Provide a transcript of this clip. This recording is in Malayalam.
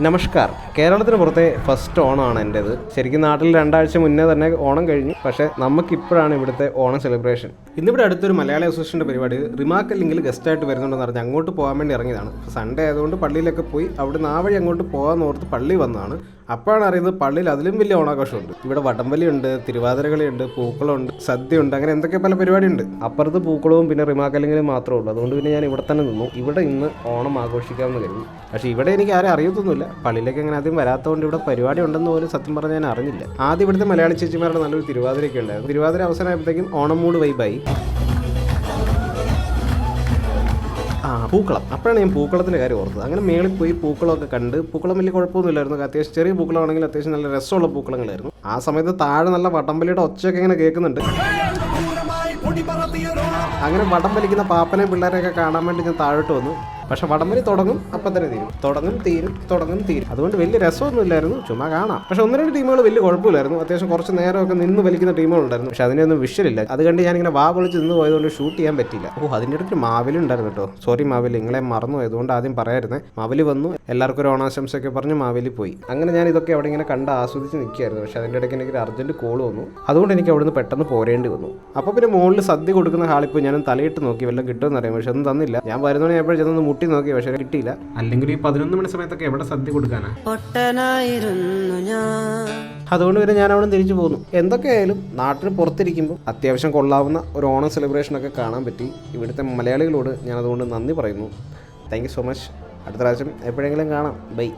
നമസ്കാർ. കേരളത്തിന് പുറത്തെ ഫസ്റ്റ് ഓണമാണ് എൻ്റേത്. ശരിക്കും നാട്ടിൽ 2 ആഴ്ച മുന്നേ തന്നെ ഓണം കഴിഞ്ഞു. പക്ഷേ നമുക്കിപ്പോഴാണ് ഇവിടുത്തെ ഓണം സെലിബ്രേഷൻ. ഇന്നിവിടെ അടുത്തൊരു മലയാളി അസോസിയേഷൻ്റെ പരിപാടി റിമാർക്ക് അല്ലെങ്കിൽ ഗസ്റ്റായിട്ട് വരുന്നുണ്ടെന്ന് പറഞ്ഞ് അങ്ങോട്ട് പോകാൻ വേണ്ടി ഇറങ്ങിയതാണ്. സൺഡേ ആയതുകൊണ്ട് പള്ളിയിലൊക്കെ പോയി അവിടുന്ന് ആ വഴി അങ്ങോട്ട് പോകാമെന്ന് ഓർത്ത് പള്ളി വന്നതാണ്. അപ്പോഴാണ് അറിയുന്നത് പള്ളിയിൽ അതിലും വലിയ ഓണാഘോഷമുണ്ട്. ഇവിടെ വടംവലിയുണ്ട്, തിരുവാതിരകളിയുണ്ട്, പൂക്കളമുണ്ട്, സദ്യയുണ്ട്, അങ്ങനെ എന്തൊക്കെ പല പരിപാടിയുണ്ട്. അപ്പുറത്ത് പൂക്കളവും പിന്നെ റിമാക്കല്ലെങ്കിലും മാത്രമേ ഉള്ളൂ. അതുകൊണ്ട് പിന്നെ ഞാൻ ഇവിടെ തന്നെ നിന്നു. ഇവിടെ ഇന്ന് ഓണം ആഘോഷിക്കാമെന്ന് കരുതി. പക്ഷേ ഇവിടെ എനിക്ക് ആരും അറിയത്തൊന്നുമില്ല. പള്ളിയിലേക്ക് അങ്ങനെ ആദ്യം വരാത്തതുകൊണ്ട് ഇവിടെ പരിപാടി ഉണ്ടെന്ന് പോലും സത്യം പറഞ്ഞാൽ ഞാൻ അറിഞ്ഞില്ല. ആദ്യം ഇവിടുത്തെ മലയാളി ചേച്ചിമാരുടെ നല്ലൊരു തിരുവാതിരയൊക്കെ ഉണ്ടായിരുന്നു. തിരുവാതിര അവസാനമായപ്പോഴത്തേക്കും ഓണം മൂഡ് വൈബായി. പൂക്കളം. അപ്പോഴാണ് ഞാൻ പൂക്കളത്തിൻ്റെ കാര്യം ഓർത്തത്. അങ്ങനെ മേളിൽ പോയി പൂക്കളമൊക്കെ കണ്ട്. പൂക്കളം വലിയ കുഴപ്പമൊന്നുമില്ലായിരുന്നു. അത്യാവശ്യം ചെറിയ പൂക്കളമാണെങ്കിൽ അത്യാവശ്യം നല്ല രസമുള്ള പൂക്കളങ്ങളായിരുന്നു. ആ സമയത്ത് താഴെ നല്ല വടംവലിയുടെ ഒച്ചയൊക്കെ ഇങ്ങനെ കേൾക്കുന്നുണ്ട്. അങ്ങനെ വടം വലിക്കുന്ന പാപ്പനെയും പിള്ളേരെയൊക്കെ കാണാൻ വേണ്ടി ഞാൻ താഴോട്ട് വന്നു. പക്ഷെ വടംവലി തുടങ്ങും, അപ്പം തന്നെ തീരും. തുടങ്ങും തീരും. അതുകൊണ്ട് വലിയ രസമൊന്നും ഇല്ലായിരുന്നു, ചുമ്മാ കാണാം. പക്ഷെ 1-2 ടീമുകൾ വലിയ കുഴപ്പമില്ലായിരുന്നു. അത്യാവശ്യം കുറച്ച് നേരമൊക്കെ നിന്ന് വലിക്കുന്ന ടീമുകളുണ്ടായിരുന്നു. പക്ഷെ അതിനൊന്നും വിഷയമില്ല. അത് കണ്ട് ഞാനിങ്ങനെ പൊളിച്ച് നിന്ന് പോയതുകൊണ്ട് ഷൂട്ട് ചെയ്യാൻ പറ്റില്ല. അതിൻ്റെ ഇടയ്ക്ക് മാവേലി ഉണ്ടായിരുന്നു കേട്ടോ. സോറി മാവേലി, നിങ്ങളെ മറന്നു. അതുകൊണ്ട് ആദ്യം പറയായിരുന്നേ. മാവേലി വന്നു, എല്ലാവർക്കും ഒരു ഓണാശംസയൊക്കെ പറഞ്ഞ് മാവേലി പോയി. അങ്ങനെ ഞാൻ ഇതൊക്കെ അവിടെ ഇങ്ങനെ കണ്ട് ആസ്വദിച്ച് നിൽക്കുകയായിരുന്നു. പക്ഷെ അതിൻ്റെ ഇടയ്ക്ക് എനിക്ക് ഒരു അർജൻറ്റ് കോൾ വന്നു. അതുകൊണ്ട് എനിക്ക് അവിടുന്ന് പെട്ടെന്ന് പോരേണ്ടി വന്നു. അപ്പോൾ പിന്നെ മുകളിൽ സദ്യ കൊടുക്കുന്ന ഹാളിൽ പോയി ഞാനും തലയിട്ട് നോക്കി വല്ലതും കിട്ടുമെന്ന് അറിയാം. പക്ഷെ ഒന്നും തന്നില്ല. ഞാൻ 11 മണിയായപ്പോഴും ചെന്നൊന്ന് മുട്ടി നോക്കി, പക്ഷെ കിട്ടിയില്ല. അല്ലെങ്കിൽ ഈ 11 മണി സമയത്തൊക്കെ എവിടെ സദ്യ കൊടുക്കാനാ? അതുകൊണ്ട് പിന്നെ ഞാൻ അവിടെ തിരിച്ചു പോന്നു. എന്തൊക്കെയായാലും നാട്ടിന് പുറത്തിരിക്കുമ്പോൾ അത്യാവശ്യം കൊള്ളാവുന്ന ഒരു ഓണം സെലിബ്രേഷനൊക്കെ കാണാൻ പറ്റി. ഇവിടുത്തെ മലയാളികളോട് ഞാൻ അതുകൊണ്ട് നന്ദി പറയുന്നു. Thank you so much. അടുത്ത പ്രാവശ്യം എപ്പോഴെങ്കിലും കാണാം. ബൈ.